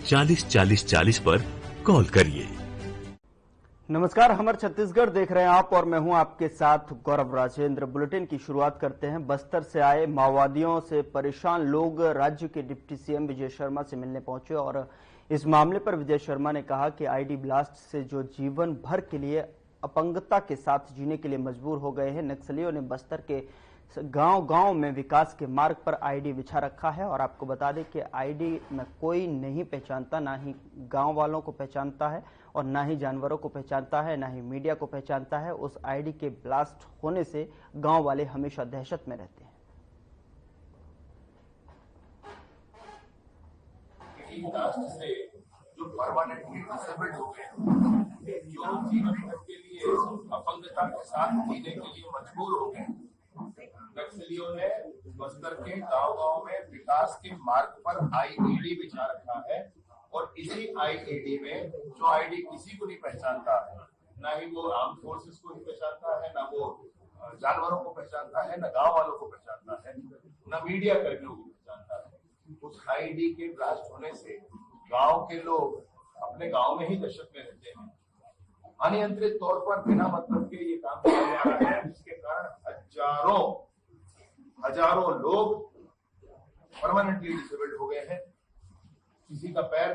404040 पर कॉल करिए। नमस्कार, हमर छत्तीसगढ़ देख रहे हैं आप और मैं हूं आपके साथ गौरव राजेंद्र। बुलेटिन की शुरुआत करते हैं। बस्तर से आए माओवादियों से परेशान लोग राज्य के डिप्टी सीएम विजय शर्मा से मिलने पहुंचे और इस मामले पर विजय शर्मा ने कहा कि आईडी ब्लास्ट से जो जीवन भर के लिए अपंगता के साथ जीने के लिए मजबूर हो गए हैं, नक्सलियों ने बस्तर के गांव-गांव में विकास के मार्ग पर आईडी बिछा रखा है। और आपको बता दें कि आईडी में कोई नहीं पहचानता, ना ही गांव वालों को पहचानता है और ना ही जानवरों को पहचानता है, ना ही मीडिया को पहचानता है। उस आईडी के ब्लास्ट होने से गांव वाले हमेशा दहशत में रहते हैं। से जो परमानेंटली डिसेबल्ड हो गए, जो जीवन भर के लिए अपंगता के साथ जीने के लिए मजबूर हो गए, नक्सलियों ने बस्तर के गांव-गांव में विकास के मार्ग पर आईईडी बिछा रखा है। और इसी आईईडी में जो आईडी किसी को नहीं पहचानता है, ना ही वो आर्म फोर्सेस को पहचानता है, ना वो जानवरों को पहचानता है, ना गांव वालों को पहचानता है, ना मीडिया कर्मियों को पहचानता है। उस आईडी के ब्लास्ट होने से गांव के लोग अपने गांव में ही दहशत में रहते हैं। अनियंत्रित तौर पर बिना मतलब के ये काम किया जा रहा है, जिसके कारण हजारों लोग परमानेंटली डिसेबल्ड हो गए हैं। किसी का पैर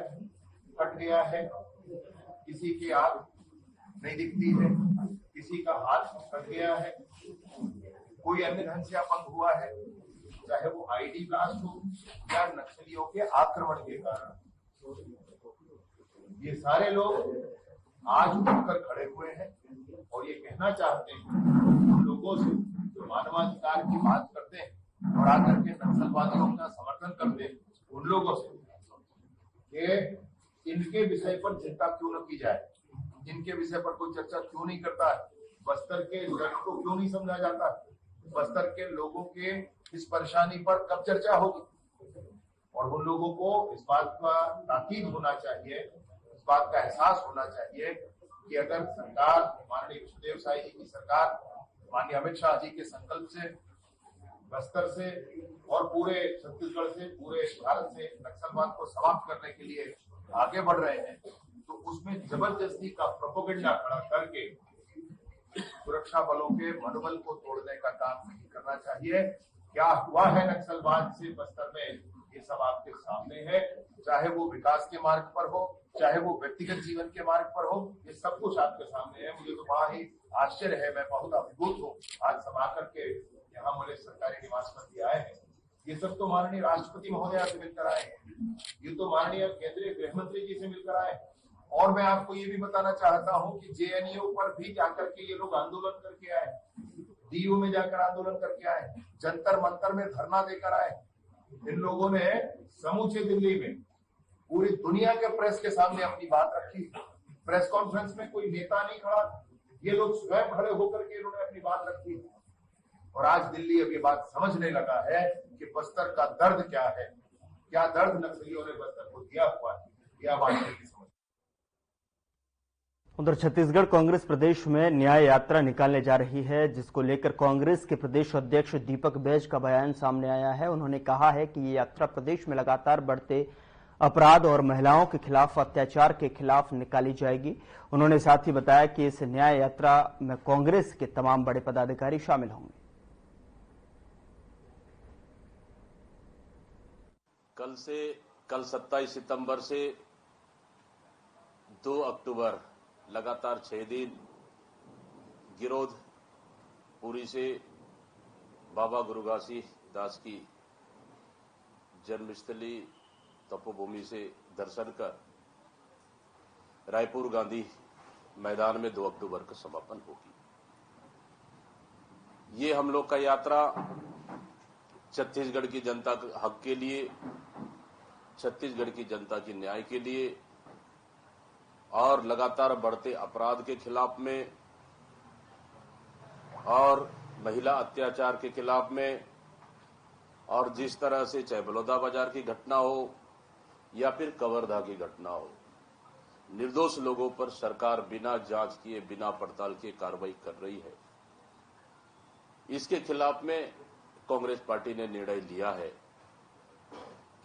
फट गया है, किसी की आंख नहीं दिखती है, किसी का हाथ फट गया है, कोई अन्य ढंग से अपंग हुआ है, चाहे वो आईडी ब्लास्ट हो या नक्सलियों के आक्रमण के कारण। ये सारे लोग आज उठकर खड़े हुए हैं और ये कहना चाहते हैं उन लोगों से जो मानवाधिकार की बात करते हैं और आकर के नक्सलवादियों का समर्थन करते हैं, उन लोगों से कि इनके विषय पर चिंता क्यों न की जाए, इनके विषय पर कोई चर्चा क्यों नहीं करता है, बस्तर के दर्द को क्यों नहीं समझा जाता, बस्तर के लोगों के इस परेशानी पर कब चर्चा होगी। और उन लोगों को इस बात का ताकीद होना चाहिए, इस बात का एहसास होना चाहिए कि अगर सरकार, माननीय विष्णुदेव साई जी की सरकार, माननीय अमित शाह जी के संकल्प से बस्तर से और पूरे छत्तीसगढ़ से, पूरे भारत से नक्सलवाद को समाप्त करने के लिए आगे बढ़ रहे हैं, तो उसमें जबरदस्ती का प्रोपेगेंडा खड़ा करके सुरक्षा बलों के मनोबल को तोड़ने का काम नहीं करना चाहिए। क्या हुआ है नक्सलवाद से बस्तर में, ये सब आपके सामने है। चाहे वो विकास के मार्ग पर हो, चाहे वो व्यक्तिगत जीवन के मार्ग पर हो, ये सब कुछ आपके सामने है। मुझे तो बड़ा ही आश्चर्य है, मैं बहुत अभिभूत हूँ आज सभा करके यहाँ मेरे सरकारी निवास पर भी आए हैं। ये सब तो माननीय राष्ट्रपति महोदय से मिलकर आए हैं, ये तो माननीय केंद्रीय गृह मंत्री जी से मिलकर आए। और मैं आपको ये भी बताना चाहता हूँ कि जेएनयू पर भी जाकर के ये लोग आंदोलन करके आए, डीयू में जाकर आंदोलन करके आए, जंतर मंतर में धरना देकर आए। इन लोगों ने समूचे दिल्ली में पूरी दुनिया के प्रेस के सामने अपनी बात रखी। प्रेस कॉन्फ्रेंस में कोई नेता नहीं खड़ा, ये लोग स्वयं खड़े होकर के इन्होंने अपनी बात रखी। और आज दिल्ली अब ये बात समझने लगा है कि बस्तर का दर्द क्या है, क्या दर्द नक्सलियों ने बस्तर को दिया हुआ है, यह बात नहीं समझ। उधर छत्तीसगढ़ कांग्रेस प्रदेश में न्याय यात्रा निकालने जा रही है, जिसको लेकर कांग्रेस के प्रदेश अध्यक्ष दीपक बैज का बयान सामने आया है। उन्होंने कहा है कि ये यात्रा प्रदेश में लगातार बढ़ते अपराध और महिलाओं के खिलाफ अत्याचार के खिलाफ निकाली जाएगी। उन्होंने साथ ही बताया कि इस न्याय यात्रा में कांग्रेस के तमाम बड़े पदाधिकारी शामिल होंगे। कल 27 सितंबर से 2 अक्टूबर लगातार 6 दिन गिरोध पुरी से बाबा गुरु घासीदास की जन्मस्थली तपोभूमि से दर्शन कर रायपुर गांधी मैदान में 2 अक्टूबर का समापन होगी। ये हम लोग का यात्रा छत्तीसगढ़ की जनता के हक के लिए, छत्तीसगढ़ की जनता की न्याय के लिए और लगातार बढ़ते अपराध के खिलाफ में और महिला अत्याचार के खिलाफ में, और जिस तरह से चाहे बलौदा बाजार की घटना हो या फिर कवर्धा की घटना हो, निर्दोष लोगों पर सरकार बिना जांच किए, बिना पड़ताल के कार्रवाई कर रही है। इसके खिलाफ में कांग्रेस पार्टी ने निर्णय लिया है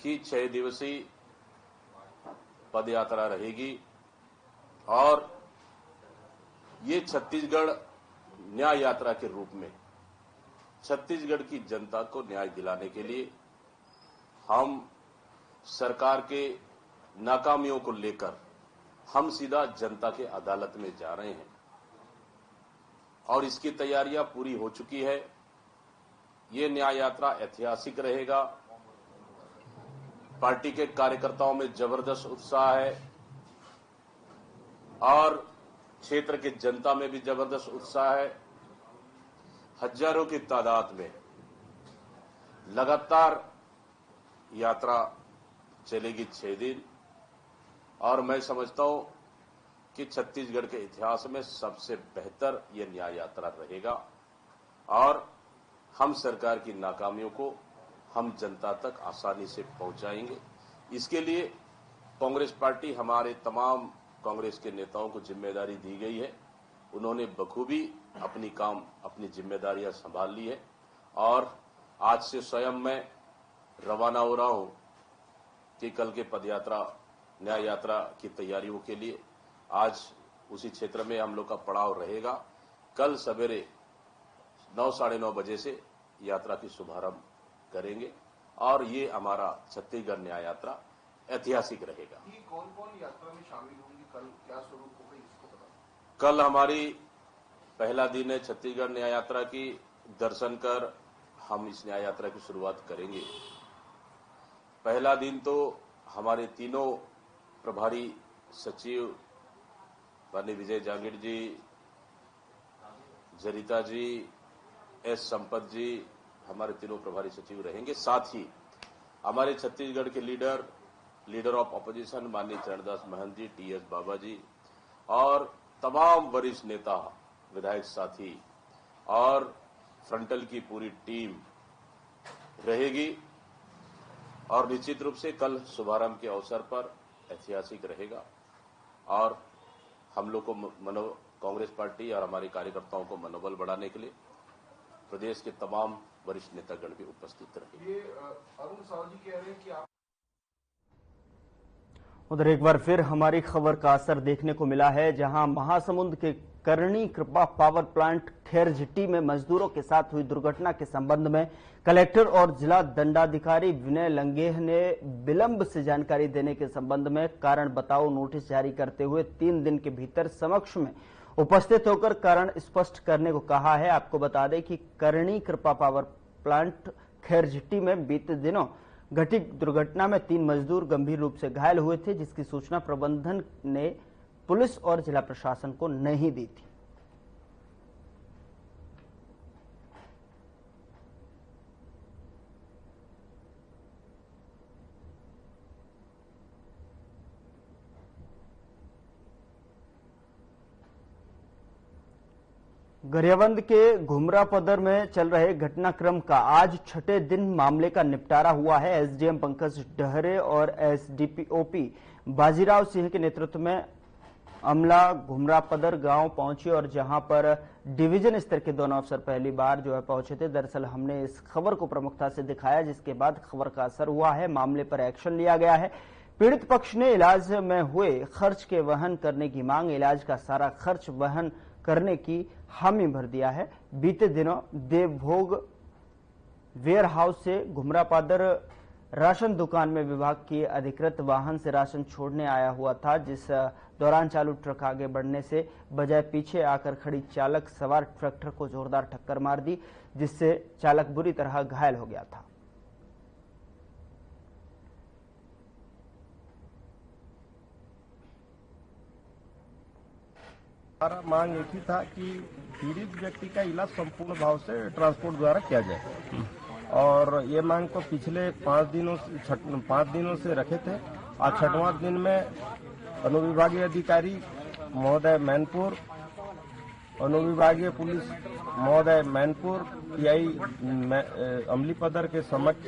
कि 6 दिवसीय पद यात्रा रहेगी और ये छत्तीसगढ़ न्याय यात्रा के रूप में छत्तीसगढ़ की जनता को न्याय दिलाने के लिए हम सरकार के नाकामियों को लेकर हम सीधा जनता के अदालत में जा रहे हैं और इसकी तैयारियां पूरी हो चुकी है। ये न्याय यात्रा ऐतिहासिक रहेगा। पार्टी के कार्यकर्ताओं में जबरदस्त उत्साह है और क्षेत्र की जनता में भी जबरदस्त उत्साह है। हजारों की तादाद में लगातार यात्रा चलेगी 6 दिन और मैं समझता हूं कि छत्तीसगढ़ के इतिहास में सबसे बेहतर यह न्याय यात्रा रहेगा और हम सरकार की नाकामियों को हम जनता तक आसानी से पहुंचाएंगे। इसके लिए कांग्रेस पार्टी, हमारे तमाम कांग्रेस के नेताओं को जिम्मेदारी दी गई है। उन्होंने बखूबी अपनी जिम्मेदारियां संभाल ली है और आज से स्वयं मैं रवाना हो रहा हूं कि कल के पदयात्रा न्याय यात्रा की तैयारियों के लिए। आज उसी क्षेत्र में हम लोग का पड़ाव रहेगा। कल सवेरे 9, साढ़े 9 बजे से यात्रा की शुभारंभ करेंगे और ये हमारा छत्तीसगढ़ न्याय यात्रा ऐतिहासिक रहेगा। कौन-कौन यात्रा में शामिल होंगे, कल क्या स्वरूप होगा इसको बता। कल हमारी पहला दिन है छत्तीसगढ़ न्याय यात्रा की। दर्शन कर हम इस न्याय यात्रा की शुरुआत करेंगे। पहला दिन तो हमारे तीनों प्रभारी सचिव माननीय विजय जांगिड़ जी, जरिता जी, एस संपत जी, हमारे तीनों प्रभारी सचिव रहेंगे। साथ ही हमारे छत्तीसगढ़ के लीडर ऑफ ऑपोजिशन माननीय चरणदास महंत जी, टीएस बाबा जी और तमाम वरिष्ठ नेता, विधायक साथी और फ्रंटल की पूरी टीम रहेगी और निश्चित रूप से कल शुभारंभ के अवसर पर ऐतिहासिक रहेगा और हम लोग को कांग्रेस पार्टी और हमारे कार्यकर्ताओं को मनोबल बढ़ाने के लिए प्रदेश के तमाम वरिष्ठ नेतागण भी उपस्थित रहे। ये अरुण साहू जी कह रहे हैं कि आप उधर एक बार फिर हमारी खबर का असर देखने को मिला है, जहां महासमुंद के करणी कृपा पावर प्लांट खेरझिट्टी में मजदूरों के साथ हुई दुर्घटना के संबंध में कलेक्टर और जिला दंडाधिकारी विनय लंगेह ने विलंब से जानकारी देने के संबंध में कारण बताओ नोटिस जारी करते हुए 3 दिन के भीतर समक्ष में उपस्थित होकर कारण स्पष्ट करने को कहा है। आपको बता दें कि करणी कृपा पावर प्लांट खेरझिट्टी में बीते दिनों घटित दुर्घटना में 3 मजदूर गंभीर रूप से घायल हुए थे, जिसकी सूचना प्रबंधन ने पुलिस और जिला प्रशासन को नहीं दी थी। गरियाबंद के घुमरापदर में चल रहे घटनाक्रम का आज 6ठे दिन मामले का निपटारा हुआ है। एसडीएम पंकज डहरे और एसडीपीओपी बाजीराव सिंह के नेतृत्व में अमला घुमरापदर गांव पहुंची और जहां पर डिवीजन स्तर के दोनों अफसर पहली बार पहुंचे थे। दरअसल हमने इस खबर को प्रमुखता से दिखाया, जिसके बाद खबर का असर हुआ है, मामले पर एक्शन लिया गया है। पीड़ित पक्ष ने इलाज में हुए खर्च के वहन करने की मांग, इलाज का सारा खर्च वहन करने की हामी भर दिया है। बीते दिनों देवभोग वेयर हाउस से घुमरापादर राशन दुकान में विभाग की अधिकृत वाहन से राशन छोड़ने आया हुआ था, जिस दौरान चालू ट्रक आगे बढ़ने से बजाय पीछे आकर खड़ी चालक सवार ट्रैक्टर को जोरदार टक्कर मार दी, जिससे चालक बुरी तरह घायल हो गया था। हमारा मांग एक ही था कि पीड़ित व्यक्ति का इलाज संपूर्ण भाव से ट्रांसपोर्ट द्वारा किया जाए और ये मांग तो पिछले 5 दिनों से रखे थे। आज 6वां दिन में अनुविभागीय अधिकारी महोदय मैनपुर, अनुविभागीय पुलिस महोदय मैनपुर, पीआई अमलीपदर के समक्ष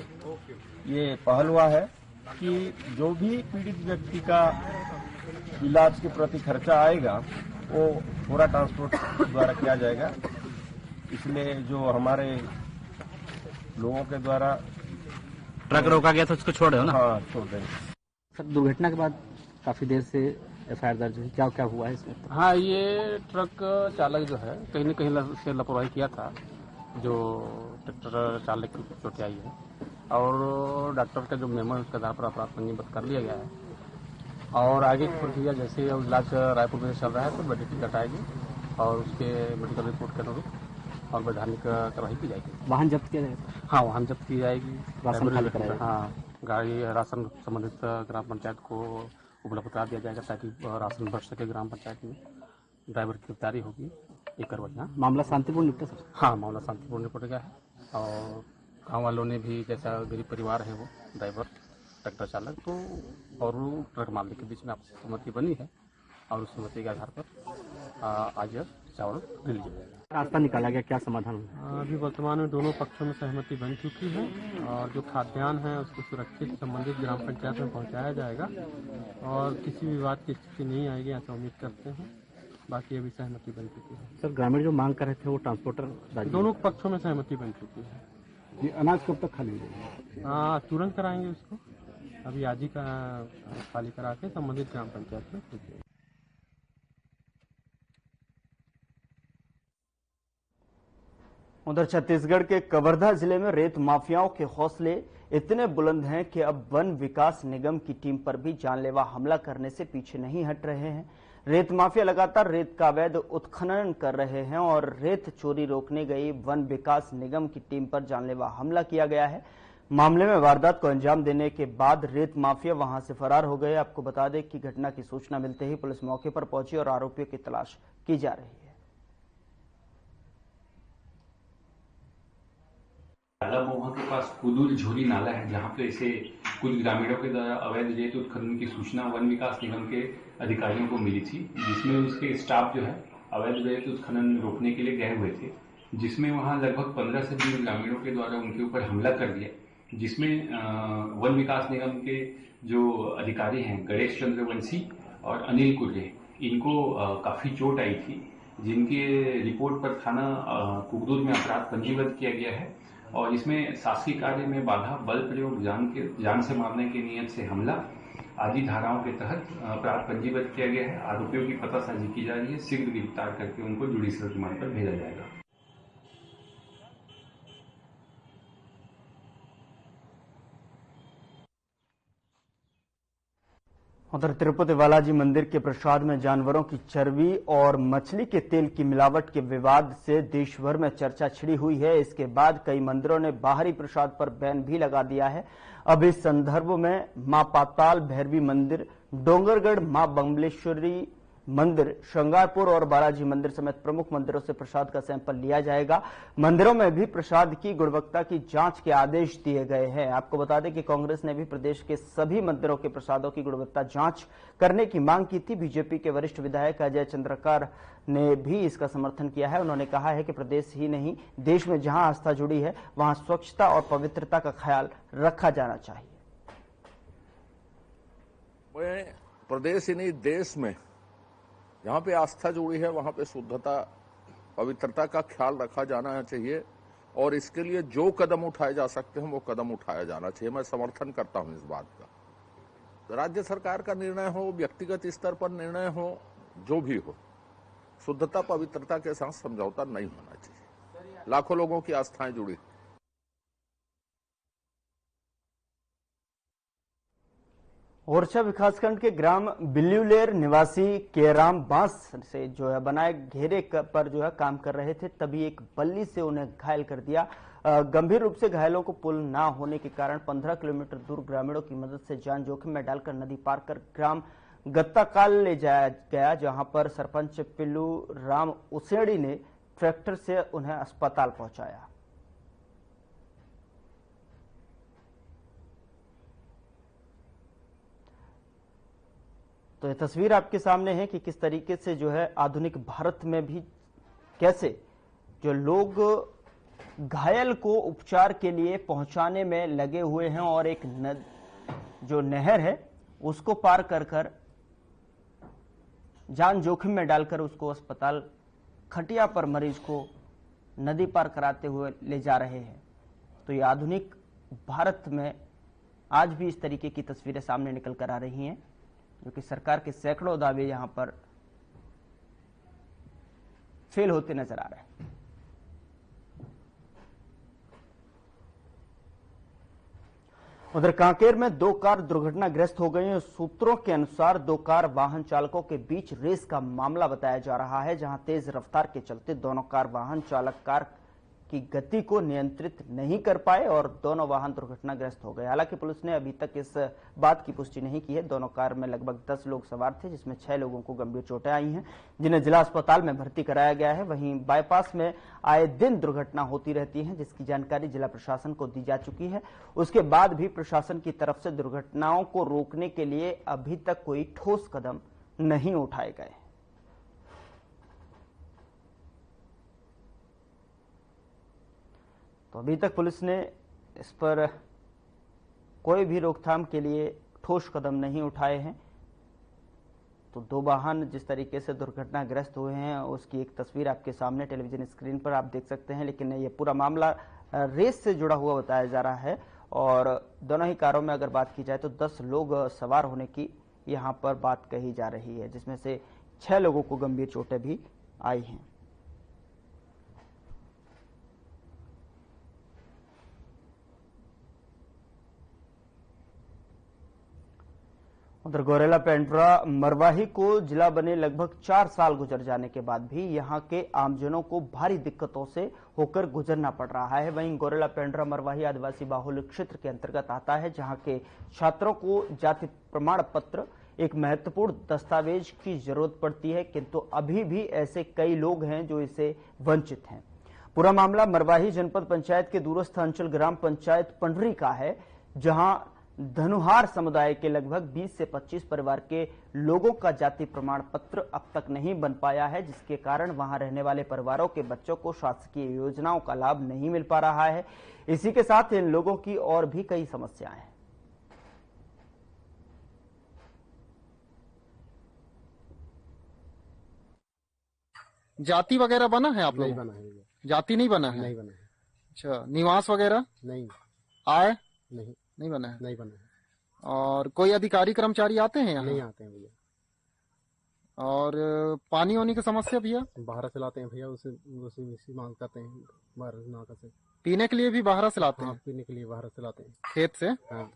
ये पहल हुआ है कि जो भी पीड़ित व्यक्ति का इलाज के प्रति खर्चा आएगा वो पूरा ट्रांसपोर्ट द्वारा किया जाएगा। इसलिए जो हमारे लोगों के द्वारा ट्रक रोका गया था उसको छोड़ दो ना। हाँ, छोड़ देंगे। सर, दुर्घटना के बाद काफी देर से एफआईआर दर्ज हुई, क्या क्या हुआ है इसमें? हाँ, ये ट्रक चालक जो है कहीं न कहीं से लापरवाही किया था, जो ट्रैक्टर चालक की चोटें आई है, और डॉक्टर का जो मेमो है उसके आधार पर अपराध पंजीबद्ध कर लिया गया है। और आगे की प्रक्रिया जैसे इलाज रायपुर में चल रहा है तो मेडिकल कटाएगी और उसके मेडिकल रिपोर्ट के अनुरूप और वैधानिक कार्रवाई की जाएगी। वाहन जब्त किया जाएगा? हाँ, वाहन जब्त की जाएगी। राशन खाली कराएगा? हाँ, गाड़ी राशन संबंधित ग्राम पंचायत को उपलब्ध करा दिया जाएगा ताकि राशन बढ़ सके ग्राम पंचायत में। ड्राइवर की गिरफ्तारी होगी, ये करवाई। मामला शांतिपूर्ण निपटा सर? हाँ, मामला शांतिपूर्ण निपट गया है और गाँव वालों ने भी, जैसा गरीब परिवार है वो ड्राइवर ट्रैक्टर चालक, तो और वो ट्रक मालिक के बीच में आपसी सहमति बनी है और उस सहमति के आधार पर आज चावल रिलीज हो जाएगा। रास्ता निकाला गया, क्या समाधान हुआ? अभी वर्तमान में दोनों पक्षों में सहमति बन चुकी है और जो खाद्यान्न है उसको सुरक्षित संबंधित ग्राम पंचायत में पहुंचाया जाएगा और किसी विवाद की स्थिति नहीं आएगी, ऐसा उम्मीद करते हैं। बाकी अभी सहमति बन चुकी है। सर, ग्रामीण जो मांग कर रहे थे वो ट्रांसपोर्टर, दोनों पक्षों में सहमति बन चुकी है। ये अनाज कब तक खाली होगा? तुरंत कराएंगे उसको, अभी आज ही का खाली करा के संबंधित ग्राम पंचायत में भेजेंगे। उधर छत्तीसगढ़ के कवर्धा जिले में रेत माफियाओं के हौसले इतने बुलंद हैं कि अब वन विकास निगम की टीम पर भी जानलेवा हमला करने से पीछे नहीं हट रहे हैं। रेत माफिया लगातार रेत का अवैध उत्खनन कर रहे हैं और रेत चोरी रोकने गई वन विकास निगम की टीम पर जानलेवा हमला किया गया है। मामले में वारदात को अंजाम देने के बाद रेत माफिया वहां से फरार हो गए। आपको बता दें कि घटना की सूचना मिलते ही पुलिस मौके पर पहुंची और आरोपियों की तलाश की जा रही है। मोहा के पास कुदुल झोरी नाला है, जहां पे इसे कुछ ग्रामीणों के द्वारा अवैध रेत उत्खनन की सूचना वन विकास निगम के अधिकारियों को मिली थी, जिसमें उसके स्टाफ जो है अवैध रेत उत्खनन रोकने के लिए गए हुए थे, जिसमें वहां लगभग 15 से 20 ग्रामीणों के द्वारा उनके ऊपर हमला कर दिया, जिसमें वन विकास निगम के जो अधिकारी हैं गणेश चंद्र वंशी और अनिल कुर्रे, इनको काफी चोट आई थी, जिनके रिपोर्ट पर थाना कुकदूर में अपराध पंजीबद्ध किया गया है और इसमें शासकीय कार्य में बाधा, बल प्रयोग, जान से मारने की नियत से हमला आदि धाराओं के तहत अपराध पंजीबद्ध किया गया है। आरोपियों की पतासाजी की जा रही है, शीघ्र गिरफ्तार करके उनको जुडिशियल रिमांड पर भेजा जाएगा। उधर तिरुपति बालाजी मंदिर के प्रसाद में जानवरों की चर्बी और मछली के तेल की मिलावट के विवाद से देश भर में चर्चा छिड़ी हुई है। इसके बाद कई मंदिरों ने बाहरी प्रसाद पर बैन भी लगा दिया है। अब इस संदर्भ में मां पाताल भैरवी मंदिर, डोंगरगढ़ मां बम्बलेश्वरी मंदिर, श्रृंगारपुर और बालाजी मंदिर समेत प्रमुख मंदिरों से प्रसाद का सैंपल लिया जाएगा। मंदिरों में भी प्रसाद की गुणवत्ता की जांच के आदेश दिए गए हैं। आपको बता दें कि कांग्रेस ने भी प्रदेश के सभी मंदिरों के प्रसादों की गुणवत्ता जांच करने की मांग की थी। बीजेपी के वरिष्ठ विधायक अजय चंद्रकार ने भी इसका समर्थन किया है। उन्होंने कहा है कि प्रदेश ही नहीं, देश में जहां आस्था जुड़ी है वहां स्वच्छता और पवित्रता का ख्याल रखा जाना चाहिए। प्रदेश ही नहीं, देश में जहाँ पे आस्था जुड़ी है वहाँ पे शुद्धता, पवित्रता का ख्याल रखा जाना चाहिए और इसके लिए जो कदम उठाए जा सकते हैं वो कदम उठाया जाना चाहिए। मैं समर्थन करता हूँ इस बात का। राज्य सरकार का निर्णय हो, व्यक्तिगत स्तर पर निर्णय हो, जो भी हो, शुद्धता पवित्रता के साथ समझौता नहीं होना चाहिए। लाखों लोगों की आस्थाएं जुड़ी। ओरछा विकासखंड के ग्राम बिल्यूलेर निवासी केराम बांस से जो है बनाए घेरे पर जो है काम कर रहे थे, तभी एक बल्ली से उन्हें घायल कर दिया। गंभीर रूप से घायलों को पुल ना होने के कारण 15 किलोमीटर दूर ग्रामीणों की मदद से जान जोखिम में डालकर नदी पार कर ग्राम गत्ताकाल ले जाया गया, जहां पर सरपंच पिल्लू राम उसेड़ी ने ट्रैक्टर से उन्हें अस्पताल पहुंचाया। तो ये तस्वीर आपके सामने है कि किस तरीके से जो है आधुनिक भारत में भी कैसे जो लोग घायल को उपचार के लिए पहुंचाने में लगे हुए हैं और एक जो नहर है उसको पार कर जान जोखिम में डालकर उसको अस्पताल खटिया पर मरीज को नदी पार कराते हुए ले जा रहे हैं। तो ये आधुनिक भारत में आज भी इस तरीके की तस्वीरें सामने निकल कर आ रही हैं। जो कि सरकार के सैकड़ों दावे यहां पर फेल होते नजर आ रहे हैं। उधर कांकेर में 2 कार दुर्घटनाग्रस्त हो गई हैं। सूत्रों के अनुसार 2 कार वाहन चालकों के बीच रेस का मामला बताया जा रहा है, जहां तेज रफ्तार के चलते दोनों कार वाहन चालक कार की गति को नियंत्रित नहीं कर पाए और दोनों वाहन दुर्घटनाग्रस्त हो गए। हालांकि पुलिस ने अभी तक इस बात की पुष्टि नहीं की है। दोनों कार में लगभग 10 लोग सवार थे, जिसमें 6 लोगों को गंभीर चोटें आई हैं, जिन्हें जिला अस्पताल में भर्ती कराया गया है। वहीं बाईपास में आए दिन दुर्घटना होती रहती है, जिसकी जानकारी जिला प्रशासन को दी जा चुकी है। उसके बाद भी प्रशासन की तरफ से दुर्घटनाओं को रोकने के लिए अभी तक कोई ठोस कदम नहीं उठाए गए। तो अभी तक पुलिस ने इस पर कोई भी रोकथाम के लिए ठोस कदम नहीं उठाए हैं। तो 2 वाहन जिस तरीके से दुर्घटनाग्रस्त हुए हैं उसकी एक तस्वीर आपके सामने टेलीविजन स्क्रीन पर आप देख सकते हैं। लेकिन ये पूरा मामला रेस से जुड़ा हुआ बताया जा रहा है और दोनों ही कारों में अगर बात की जाए तो 10 लोग सवार होने की यहाँ पर बात कही जा रही है, जिसमें से 6 लोगों को गंभीर चोटें भी आई हैं। उधर गौरेला पेंड्रा मरवाही को जिला बने लगभग 4 साल गुजर जाने के बाद भी यहां के आमजनों को भारी दिक्कतों से होकर गुजरना पड़ रहा है। वहीं गौरेला पेंड्रा मरवाही आदिवासी बाहुल्य क्षेत्र के अंतर्गत आता है, जहां के छात्रों को जाति प्रमाण पत्र एक महत्वपूर्ण दस्तावेज की जरूरत पड़ती है, किंतु अभी भी ऐसे कई लोग हैं जो इससे वंचित हैं। पूरा मामला मरवाही जनपद पंचायत के दूरस्थ अंचल ग्राम पंचायत पंडरी का है, जहां धनुहार समुदाय के लगभग 20 से 25 परिवार के लोगों का जाति प्रमाण पत्र अब तक नहीं बन पाया है, जिसके कारण वहां रहने वाले परिवारों के बच्चों को शासकीय योजनाओं का लाभ नहीं मिल पा रहा है। इसी के साथ इन लोगों की और भी कई समस्याएं हैं। जाति वगैरह बना है आप लोग? नहीं बना है। जाति नहीं बना है? नहीं बना है। अच्छा, निवास वगैरह? नहीं। आय? नहीं बना है। नहीं बना है। और कोई अधिकारी कर्मचारी आते हैं यहाँ? नहीं आते हैं भैया। और पानी वानी की समस्या भैया? बाहर से लाते हैं भैया, उसे मांग करते हैं बाहर नाका से। पीने के लिए भी बाहर से लाते हैं? पीने के लिए बाहर से लाते हैं खेत से। हाँ।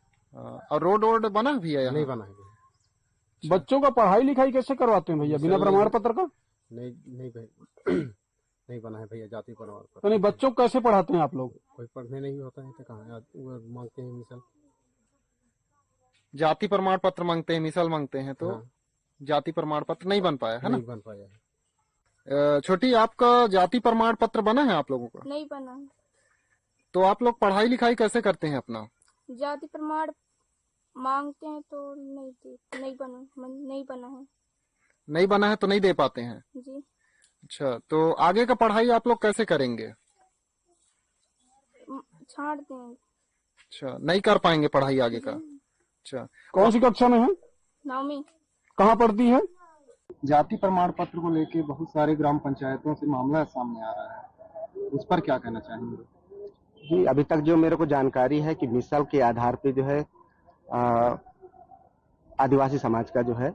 और रोड बना है भैया? नहीं बना है भैया। बच्चों का पढ़ाई लिखाई कैसे करवाते हैं भैया बिना प्रमाण पत्र का? नहीं भाई नहीं बना है भैया जाति प्रमाण पत्र। तो नहीं, बच्चों को कैसे पढ़ाते हैं आप लोग? कोई पढ़ने नहीं होता है तो कहाँ मांगते हैं मिसल। जाति प्रमाण पत्र मांगते हैं, मिसल मांगते हैं, तो हाँ। जाति प्रमाण पत्र नहीं बन पाया है ना? नहीं बन पाया है। छोटी, आपका जाति प्रमाण पत्र बना है आप लोगों का? नहीं बना है। तो आप लोग पढ़ाई लिखाई कैसे करते हैं अपना? जाति प्रमाण मांगते हैं तो नहीं बना है। नहीं बना है तो नहीं दे पाते हैं जी। अच्छा, तो आगे का पढ़ाई आप लोग कैसे करेंगे? छाड़ देंगे। अच्छा, नहीं कर पाएंगे पढ़ाई आगे का? अच्छा, कौन सी कक्षा में है? 9वीं। कहाँ पढ़ती है? जाति प्रमाण पत्र को लेके बहुत सारे ग्राम पंचायतों से मामला सामने आ रहा है, उस पर क्या कहना चाहेंगे? जी, अभी तक जो मेरे को जानकारी है कि मिसल के आधार पे जो है आदिवासी समाज का जो है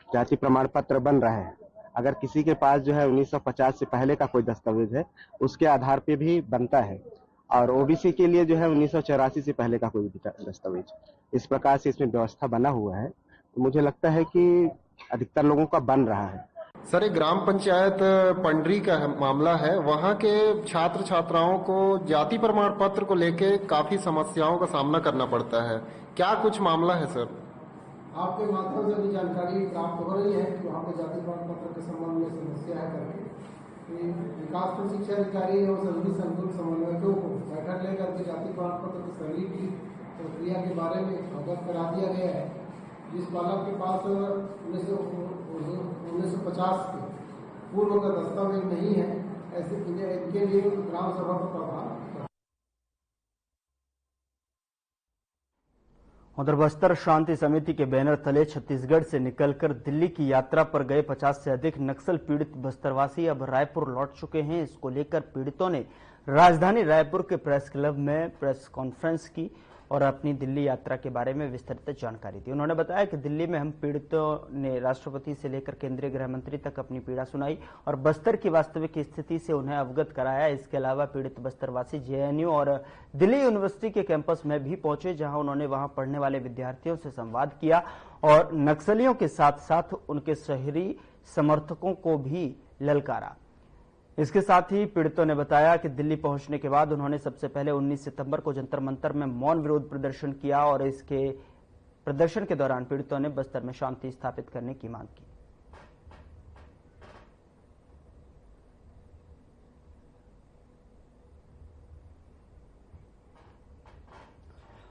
जाति प्रमाण पत्र बन रहा है। अगर किसी के पास जो है 1950 से पहले का कोई दस्तावेज है उसके आधार पे भी बनता है, और ओबीसी के लिए जो है 1984 से पहले का कोई दस्तावेज, इस प्रकार से इसमें व्यवस्था बना हुआ है। तो मुझे लगता है कि अधिकतर लोगों का बन रहा है। सर, एक ग्राम पंचायत पंडरी का मामला है, वहाँ के छात्र छात्राओं को जाति प्रमाण पत्र को लेके काफी समस्याओं का सामना करना पड़ता है। क्या कुछ मामला है सर? आपके माध्यम से भी जानकारी प्राप्त हो रही है कि वहाँ पे जाति प्रमाण पत्र के संबंध में समस्या है करके विकासखंड शिक्षा अधिकारी और सभी संयुक्त समन्वयकों को बैठक लेकर के जाति प्रमाण पत्र की सरली की प्रक्रिया के बारे में अवगत करा दिया गया है। जिस बालक के पास 1950 के पूर्व का दस्तावेज नहीं है, ऐसे इनके लिए ग्राम सभा का प्रावधान। उधर बस्तर शांति समिति के बैनर तले छत्तीसगढ़ से निकलकर दिल्ली की यात्रा पर गए 50 से अधिक नक्सल पीड़ित बस्तरवासी अब रायपुर लौट चुके हैं। इसको लेकर पीड़ितों ने राजधानी रायपुर के प्रेस क्लब में प्रेस कॉन्फ्रेंस की और अपनी दिल्ली यात्रा के बारे में विस्तृत जानकारी दी। उन्होंने बताया कि दिल्ली में हम पीड़ितों ने राष्ट्रपति से लेकर केंद्रीय गृह मंत्री तक अपनी पीड़ा सुनाई और बस्तर की वास्तविक स्थिति से उन्हें अवगत कराया। इसके अलावा पीड़ित बस्तरवासी जेएनयू और दिल्ली यूनिवर्सिटी के कैंपस में भी पहुंचे, जहां उन्होंने वहां पढ़ने वाले विद्यार्थियों से संवाद किया और नक्सलियों के साथ साथ उनके शहरी समर्थकों को भी ललकारा। इसके साथ ही पीड़ितों ने बताया कि दिल्ली पहुंचने के बाद उन्होंने सबसे पहले 19 सितंबर को जंतर मंतर में मौन विरोध प्रदर्शन किया और इसके प्रदर्शन के दौरान पीड़ितों ने बस्तर में शांति स्थापित करने की मांग की।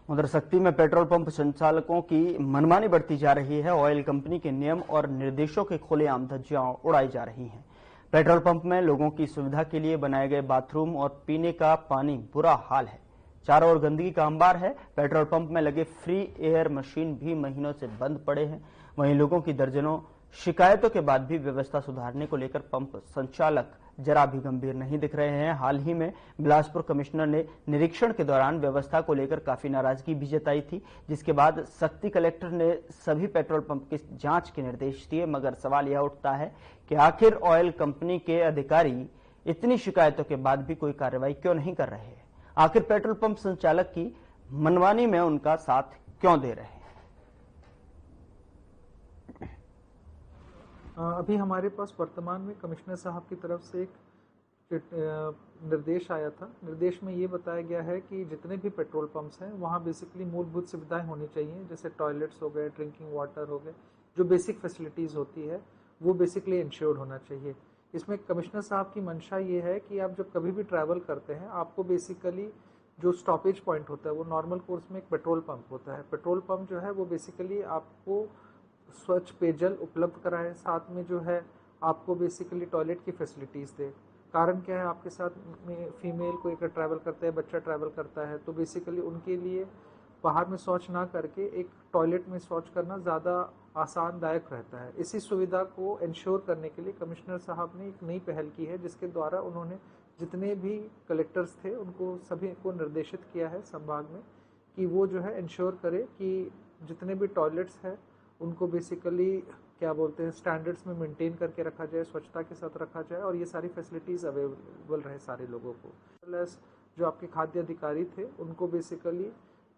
उधर सक्ती में पेट्रोल पंप संचालकों की मनमानी बढ़ती जा रही है। ऑयल कंपनी के नियम और निर्देशों के खुलेआम धज्जियां उड़ाई जा रही हैं। पेट्रोल पंप में लोगों की सुविधा के लिए बनाए गए बाथरूम और पीने का पानी बुरा हाल है। चारों ओर गंदगी का अंबार है। पेट्रोल पंप में लगे फ्री एयर मशीन भी महीनों से बंद पड़े हैं। वहीं लोगों की दर्जनों शिकायतों के बाद भी व्यवस्था सुधारने को लेकर पंप संचालक जरा भी गंभीर नहीं दिख रहे हैं। हाल ही में बिलासपुर कमिश्नर ने निरीक्षण के दौरान व्यवस्था को लेकर काफी नाराजगी भी जताई थी, जिसके बाद सक्ती कलेक्टर ने सभी पेट्रोल पंप की जांच के निर्देश दिए। मगर सवाल यह उठता है कि आखिर ऑयल कंपनी के अधिकारी इतनी शिकायतों के बाद भी कोई कार्रवाई क्यों नहीं कर रहे हैं? आखिर पेट्रोल पंप संचालक की मनमानी में उनका साथ क्यों दे रहे हैं? अभी हमारे पास वर्तमान में कमिश्नर साहब की तरफ से एक निर्देश आया था। निर्देश में ये बताया गया है कि जितने भी पेट्रोल पंप्स हैं वहाँ बेसिकली मूलभूत सुविधाएं होनी चाहिए, जैसे टॉयलेट्स हो गए, ड्रिंकिंग वाटर हो गए, जो बेसिक फैसिलिटीज़ होती है वो बेसिकली इंश्योर्ड होना चाहिए। इसमें कमिश्नर साहब की मंशा ये है कि आप जब कभी भी ट्रैवल करते हैं आपको बेसिकली जो स्टॉपेज पॉइंट होता है वो नॉर्मल कोर्स में एक पेट्रोल पंप होता है। पेट्रोल पंप जो है वो बेसिकली आपको स्वच्छ पेयजल उपलब्ध कराए, साथ में जो है आपको बेसिकली टॉयलेट की फैसिलिटीज़ दे। कारण क्या है, आपके साथ में फीमेल कोई अगर ट्रैवल करता है, बच्चा ट्रैवल करता है, तो बेसिकली उनके लिए बाहर में शौच ना करके एक टॉयलेट में शौच करना ज़्यादा आसानदायक रहता है। इसी सुविधा को इंश्योर करने के लिए कमिश्नर साहब ने एक नई पहल की है, जिसके द्वारा उन्होंने जितने भी कलेक्टर्स थे उनको सभी को निर्देशित किया है संभाग में कि वो जो है इंश्योर करे कि जितने भी टॉयलेट्स हैं उनको बेसिकली क्या बोलते हैं स्टैंडर्ड्स में मेंटेन करके रखा जाए, स्वच्छता के साथ रखा जाए और ये सारी फैसिलिटीज़ अवेलेबल रहे सारे लोगों को। प्लस जो आपके खाद्य अधिकारी थे उनको बेसिकली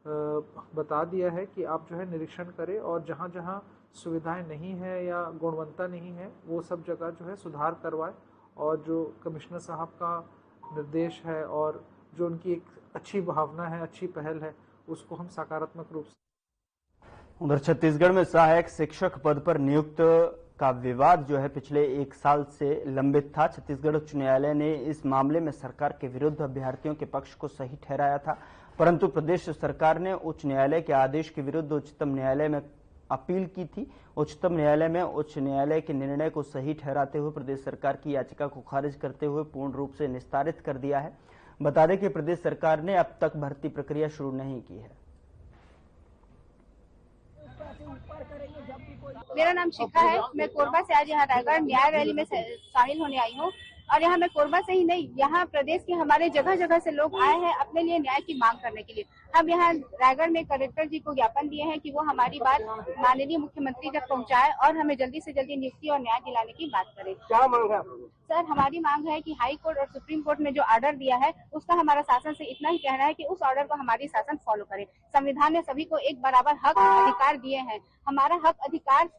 बता दिया है कि आप जो है निरीक्षण करें और जहाँ जहाँ सुविधाएं नहीं है या गुणवत्ता नहीं है वो सब जगह जो है सुधार करवाए। और जो कमिश्नर साहब का निर्देश है और जो उनकी एक अच्छी भावना है, अच्छी पहल है, उसको हम सकारात्मक रूप से। उधर छत्तीसगढ़ में सहायक शिक्षक पद पर नियुक्त का विवाद जो है पिछले 1 साल से लंबित था। छत्तीसगढ़ उच्च न्यायालय ने इस मामले में सरकार के विरुद्ध अभ्यर्थियों के पक्ष को सही ठहराया था, परंतु प्रदेश सरकार ने उच्च न्यायालय के आदेश के विरुद्ध उच्चतम न्यायालय में अपील की थी। उच्चतम न्यायालय में उच्च न्यायालय के निर्णय को सही ठहराते हुए प्रदेश सरकार की याचिका को खारिज करते हुए पूर्ण रूप से निस्तारित कर दिया है। बता दें कि प्रदेश सरकार ने अब तक भर्ती प्रक्रिया शुरू नहीं की है। मेरा नाम शिखा है। मैं कोरबा से आज यहाँ रायगढ़ न्याय रैली में शामिल होने आई हूँ और यहाँ मैं कोरबा से ही नहीं, यहाँ प्रदेश के हमारे जगह जगह से लोग आए हैं अपने लिए न्याय की मांग करने के लिए। हम यहाँ रायगढ़ में कलेक्टर जी को ज्ञापन दिए हैं कि वो हमारी बात माननीय मुख्यमंत्री तक पहुँचाए और हमें जल्दी से जल्दी नियुक्ति और न्याय दिलाने की बात करें। क्या मांग है सर? हमारी मांग है कि हाई कोर्ट और सुप्रीम कोर्ट ने जो ऑर्डर दिया है उसका हमारा शासन से इतना ही कहना है कि उस ऑर्डर को हमारी शासन फॉलो करे। संविधान ने सभी को एक बराबर हक अधिकार दिए हैं। हमारा हक अधिकार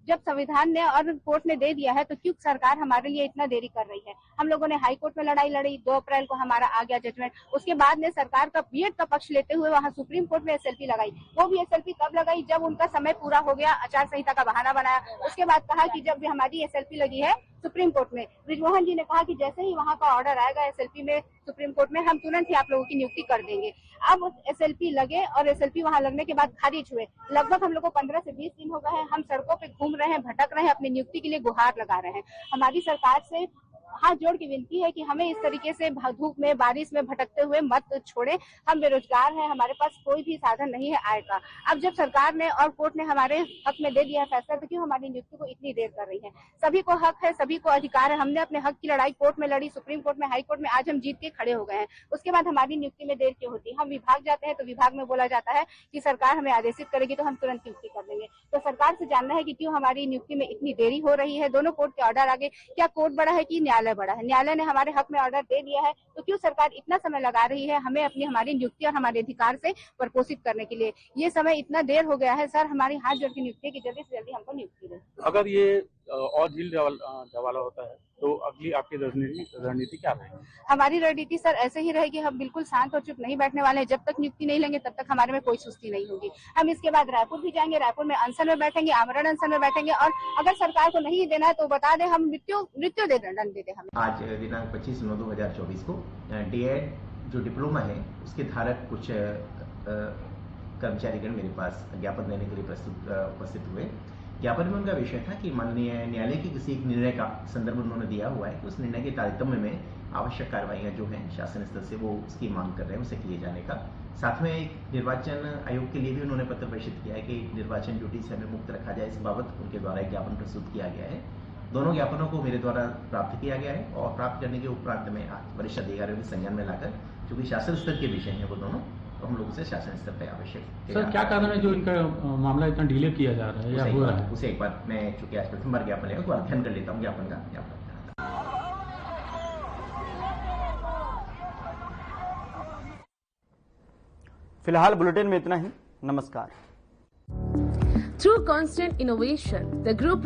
जब संविधान ने और कोर्ट ने दे दिया है तो क्यों सरकार हमारे लिए इतना देरी कर रही है? हम लोगों ने हाई कोर्ट में लड़ाई लड़ी, 2 अप्रैल को हमारा आ गया जजमेंट। उसके बाद ने सरकार का बीएड का पक्ष लेते हुए वहां सुप्रीम कोर्ट में एसएलपी लगाई। वो भी एसएलपी कब लगाई? जब उनका समय पूरा हो गया, आचार संहिता का बहाना बनाया। उसके बाद कहा कि जब हमारी एसएलपी लगी है सुप्रीम कोर्ट में, बृजमोहन जी ने कहा कि जैसे ही वहां का ऑर्डर आएगा एसएलपी में सुप्रीम कोर्ट में, हम तुरंत ही आप लोगों की नियुक्ति कर देंगे। अब एसएलपी लगे और एसएलपी वहां लगने के बाद खारिज हुए। लगभग हम लोग को 15 से 20 दिन हो गए हैं। हम सड़कों पे घूम रहे हैं, भटक रहे हैं, अपनी नियुक्ति के लिए गुहार लगा रहे हैं। हमारी सरकार से हाथ जोड़ के विनती है कि हमें इस तरीके से धूप में बारिश में भटकते हुए मत छोड़े। हम बेरोजगार हैं, हमारे पास कोई भी साधन नहीं है आय का। अब जब सरकार ने और कोर्ट ने हमारे हक में दे दिया फैसला, तो क्यों हमारी नियुक्ति को इतनी देर कर रही है? सभी को हक है, सभी को अधिकार है। हमने अपने हक की लड़ाई कोर्ट में लड़ी, सुप्रीम कोर्ट में, हाई कोर्ट में, आज हम जीत के खड़े हो गए हैं। उसके बाद हमारी नियुक्ति में देर क्यों होती है? हम विभाग जाते हैं तो विभाग में बोला जाता है कि सरकार हमें आदेशित करेगी तो हम तुरंत नियुक्ति कर देंगे। तो सरकार से जानना है कि क्यों हमारी नियुक्ति में इतनी देरी हो रही है। दोनों कोर्ट के ऑर्डर आगे, क्या कोर्ट बड़ा है कि न्यायालय बड़ा है? न्यायालय ने हमारे हक में ऑर्डर दे दिया है, तो क्यों सरकार इतना समय लगा रही है हमें अपनी हमारी नियुक्ति और हमारे अधिकार से प्रपोषित करने के लिए? ये समय इतना देर हो गया है सर, हमारी हाथ जोड़ के नियुक्ति की जल्दी से जल्दी हमको नियुक्ति दें। अगर ये और ढील ढवाला होता है तो अगली आपकी रणनीति क्या रहेगी? हमारी रणनीति सर ऐसे ही रहेगी, हम बिल्कुल शांत और चुप नहीं बैठने वाले हैं। जब तक नियुक्ति नहीं लेंगे तब तक हमारे में कोई सुस्ती नहीं होगी। हम इसके बाद रायपुर भी जाएंगे, रायपुर में अनशन में बैठेंगे, आमरण अनशन में बैठेंगे, और अगर सरकार को नहीं देना है तो बता दे, हम मृत्यु दंड दे दे हमें। आज दिनांक 25/9/2024 को डीएड जो डिप्लोमा है उसके धारक कुछ कर्मचारीगण मेरे पास ज्ञापन देने के लिए उपस्थित हुए। ज्ञापन में उनका विषय था कि माननीय न्यायालय के किसी एक निर्णय का संदर्भ उन्होंने दिया हुआ है कि उस निर्णय के तारतम्य में आवश्यक कार्रवाइयां जो हैं शासन स्तर से वो उसकी मांग कर रहे हैं, उसे किए जाने का। साथ में एक निर्वाचन आयोग के लिए भी उन्होंने पत्र प्रेषित किया है कि निर्वाचन ड्यूटी से हमें मुक्त रखा जाए, इस बाबत उनके द्वारा एक ज्ञापन प्रस्तुत किया गया है। दोनों ज्ञापनों को मेरे द्वारा प्राप्त किया गया है और प्राप्त करने के उपरांत में वरिष्ठ अधिकारियों के संज्ञान में लाकर, चूंकि शासन स्तर के विषय हैं वो दोनों, तो हम लोग उसे शासन स्तर पर आवश्यक। सर क्या कारण है जो इनका मामला इतना डिले किया जा रहा है या हो रहा है? उसे एक बार मैं चूंकि आज प्रथम बार ज्ञापन है तो अध्ययन कर लेता हूँ ज्ञापन का। फिलहाल बुलेटिन में इतना ही। नमस्कार। Through constant innovation, the group